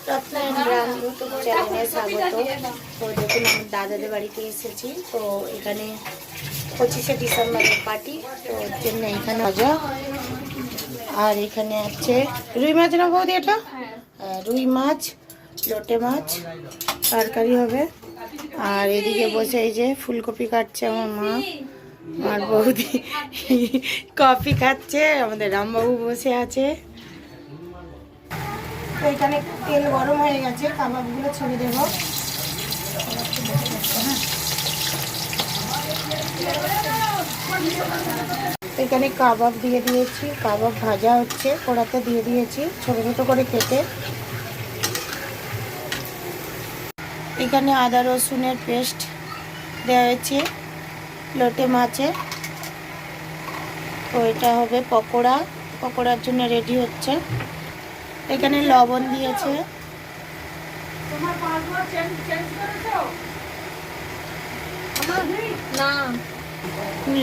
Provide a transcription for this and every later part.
রত্নায়ন গ্রাম YouTube চ্যানেলে স্বাগত। তো দেখুন আমার দাদাদের বাড়িতে এসেছি। তো এখানে 25শে ডিসেম্বরের পার্টি, তো ওর জন্য এখানে মজা। আর এখানে আছে রুই মাছ না বৌদি? এটা রুই মাছ, লোটে মাছ তরকারি হবে। আর এদিকে বসে এই যে ফুলকপি কাটছে আমার মা, আর বৌদি কফি খাচ্ছে, আমাদের রামবাবু বসে আছে। তো এখানে তেল গরম হয়ে গেছে, কাবাবগুলো ছেড়ে দেবো। এখানে কাবাব দিয়ে দিয়েছি, কাবাব ভাজা হচ্ছে, কড়াতে দিয়ে দিয়েছি ছোটো ছোটো করে কেটে। এখানে আদা রসুনের পেস্ট দেওয়া হয়েছে লোটে মাছে। তো এটা হবে পকোড়া, পকোড়ার জন্য রেডি হচ্ছে। এখানে লবণ দিয়েছে,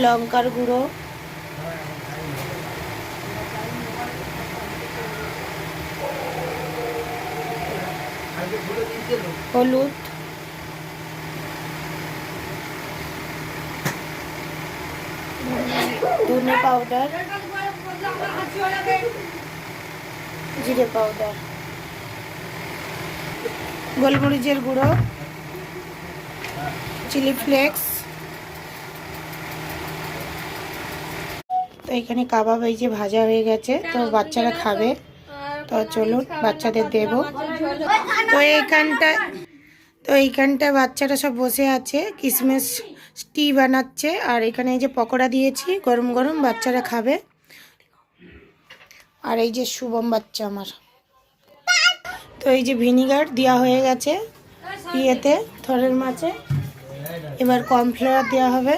লঙ্কার গুঁড়ো, হলুদ, ধনে পাউডার, জিরে পাউডার, গোলমরিচের গুঁড়ো, চিলি ফ্লেক্স। তো এখানে কাবাব এই যে ভাজা হয়ে গেছে, তো বাচ্চারা খাবে। তো চলুন বাচ্চাদের দেব। তো এইখানটা বাচ্চারা সব বসে আছে, কিশমিশ টি বানাচ্ছে। আর এখানে এই যে পকোড়া দিয়েছি গরম গরম, বাচ্চারা খাবে। আর এই যে শুভম বাচ্চা আমার। তো এই যে ভিনিগার দেওয়া হয়ে গেছে ইয়েতে, থরের মাছে। এবার কর্নফ্লাওয়ার দেওয়া হবে।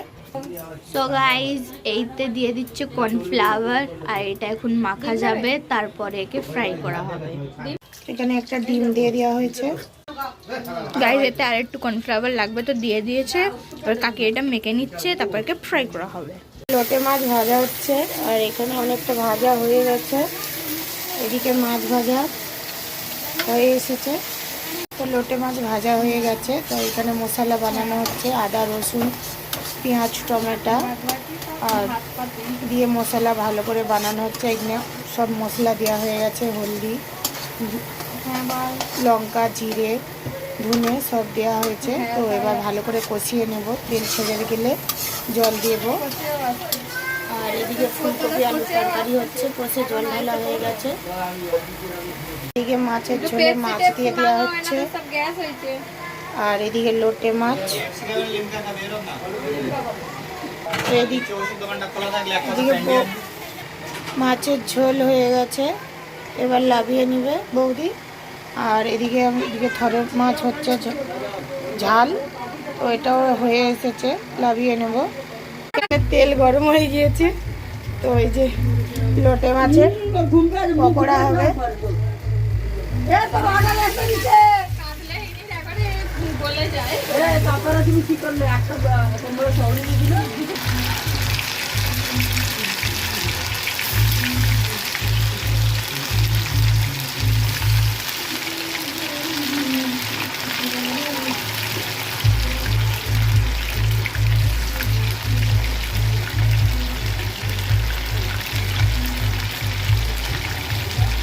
সো গাইজ এইতে দিয়ে দিচ্ছে কর্নফ্লাওয়ার, আর এটা এখন মাখা যাবে, তারপরে একে ফ্রাই করা হবে। এখানে একটা ডিম দিয়ে দেওয়া হয়েছে। গাইজ এতে আর একটু কর্নফ্লাওয়ার লাগবে, তো দিয়ে দিয়েছে। এবার কাকি এটা মেখে নিচ্ছে, তারপর একে ফ্রাই করা হবে। লোটে মাছ ভাজা হচ্ছে, আর এখানে অনেকটা ভাজা হয়ে গেছে। এদিকে মাছ ভাজা হয়ে এসেছে। তো লোটে মাছ ভাজা হয়ে গেছে। তো এখানে মশলা বানানো হচ্ছে, আদা রসুন পেঁয়াজ টমেটো আর দিয়ে মশলা ভালো করে বানানো হচ্ছে। এখানে সব মশলা দেওয়া হয়ে গেছে, হলদি, লঙ্কা, জিরে, ধনে সব দেওয়া হয়েছে। তো এবার ভালো করে কষিয়ে নেব, তেল ছেড়ে গেলে জল দেব। আর এদিকে ফুলকপি আলু তরকারি হচ্ছে, কষে জল ঢালা হয়ে গেছে। এদিকে মাছের ঝোলে মাছ দিয়ে দেওয়া হচ্ছে। আর এদিকে লোটে মাছ, এদিকে মাছের ঝোল হয়ে গেছে, এবার লাভিয়ে নিবে বৌদি। আর এদিকে থরের মাছ হচ্ছে ঝাল, তো এটাও হয়ে এসেছে, লাভিয়ে নেব। তেল গরম হয়ে গিয়েছে, তো এই যে লোটে মাছের পকোড়া হবে।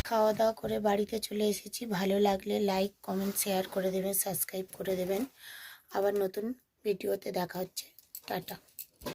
খাওয়া দাওয়া করে বাড়িতে চলে এসেছি। ভালো লাগলে লাইক কমেন্ট শেয়ার করে দেবেন, সাবস্ক্রাইব করে দেবেন। আবার নতুন ভিডিওতে দেখা হচ্ছে। টাটা।